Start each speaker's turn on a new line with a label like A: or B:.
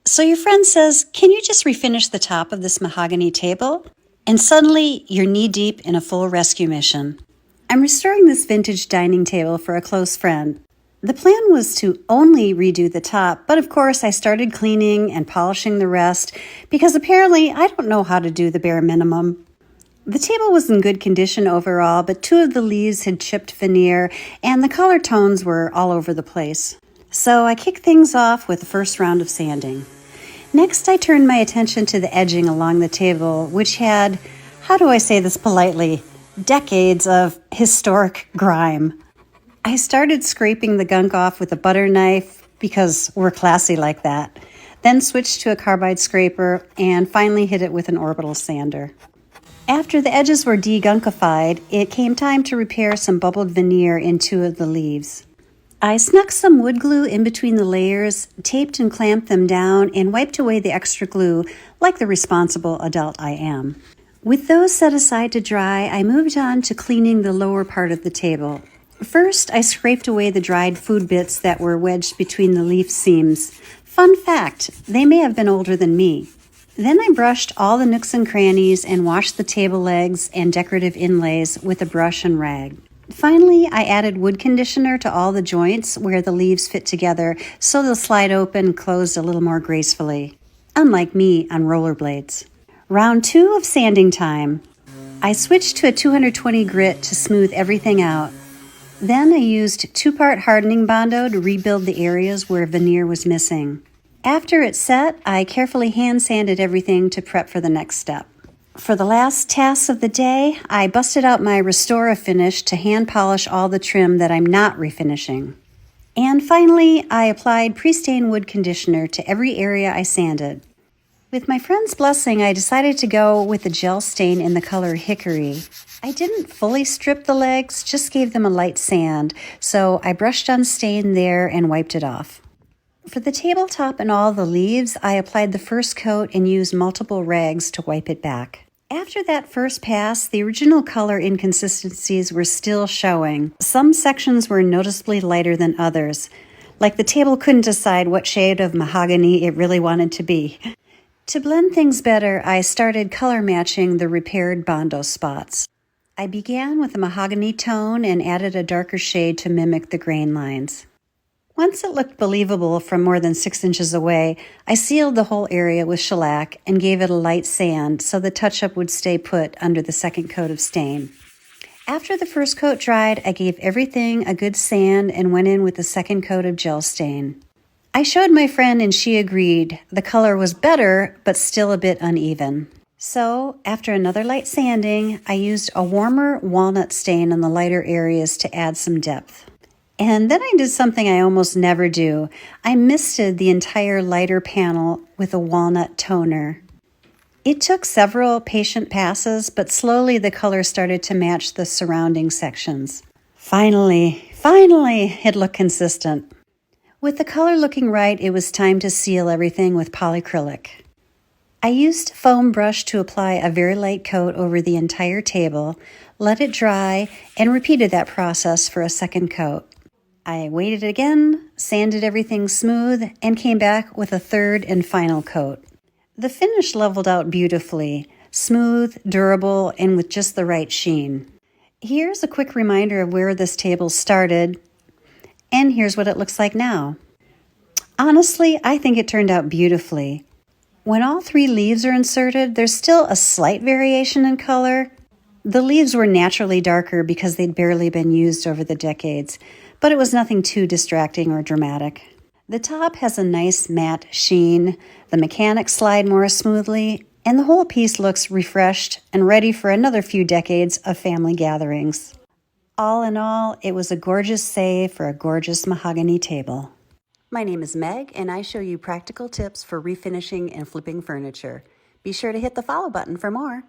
A: So your friend says, can you just refinish the top of this mahogany table? And suddenly you're knee-deep in a full rescue mission. I'm restoring this vintage dining table for a close friend. The plan was to only redo the top, but of course I started cleaning and polishing the rest because apparently I don't know how to do the bare minimum. The table was in good condition overall, but two of the leaves had chipped veneer and the color tones were all over the place. So I kicked things off with the first round of sanding. Next, I turned my attention to the edging along the table, which had, how do I say this politely, decades of historic grime. I started scraping the gunk off with a butter knife because we're classy like that, then switched to a carbide scraper and finally hit it with an orbital sander. After the edges were degunkified, it came time to repair some bubbled veneer in two of the leaves. I snuck some wood glue in between the layers, taped and clamped them down, and wiped away the extra glue like the responsible adult I am. With those set aside to dry, I moved on to cleaning the lower part of the table. First, I scraped away the dried food bits that were wedged between the leaf seams. Fun fact, they may have been older than me. Then I brushed all the nooks and crannies and washed the table legs and decorative inlays with a brush and rag. Finally, I added wood conditioner to all the joints where the leaves fit together so they'll slide open and close a little more gracefully, unlike me on rollerblades. Round 2 of sanding time. I switched to a 220 grit to smooth everything out. Then I used 2-part hardening Bondo to rebuild the areas where veneer was missing. After it set, I carefully hand sanded everything to prep for the next step. For the last tasks of the day, I busted out my Restore finish to hand polish all the trim that I'm not refinishing. And finally, I applied pre-stained wood conditioner to every area I sanded. With my friend's blessing, I decided to go with the gel stain in the color Hickory. I didn't fully strip the legs, just gave them a light sand, so I brushed on stain there and wiped it off. For the tabletop and all the leaves, I applied the first coat and used multiple rags to wipe it back. After that first pass, the original color inconsistencies were still showing. Some sections were noticeably lighter than others, like the table couldn't decide what shade of mahogany it really wanted to be. To blend things better, I started color matching the repaired Bondo spots. I began with a mahogany tone and added a darker shade to mimic the grain lines. Once it looked believable from more than 6 inches away, I sealed the whole area with shellac and gave it a light sand so the touch-up would stay put under the second coat of stain. After the first coat dried, I gave everything a good sand and went in with the second coat of gel stain. I showed my friend and she agreed. The color was better, but still a bit uneven. So, after another light sanding, I used a warmer walnut stain on the lighter areas to add some depth. And then I did something I almost never do. I misted the entire lighter panel with a walnut toner. It took several patient passes, but slowly the color started to match the surrounding sections. Finally, it looked consistent. With the color looking right, it was time to seal everything with polycrylic. I used a foam brush to apply a very light coat over the entire table, let it dry, and repeated that process for a second coat. I waited again, sanded everything smooth, and came back with a third and final coat. The finish leveled out beautifully, smooth, durable, and with just the right sheen. Here's a quick reminder of where this table started, and here's what it looks like now. Honestly, I think it turned out beautifully. When all 3 leaves are inserted, there's still a slight variation in color. The leaves were naturally darker because they'd barely been used over the decades, but it was nothing too distracting or dramatic. The top has a nice matte sheen, the mechanics slide more smoothly, and the whole piece looks refreshed and ready for another few decades of family gatherings. All in all, it was a gorgeous save for a gorgeous mahogany table. My name is Meg, and I show you practical tips for refinishing and flipping furniture. Be sure to hit the follow button for more.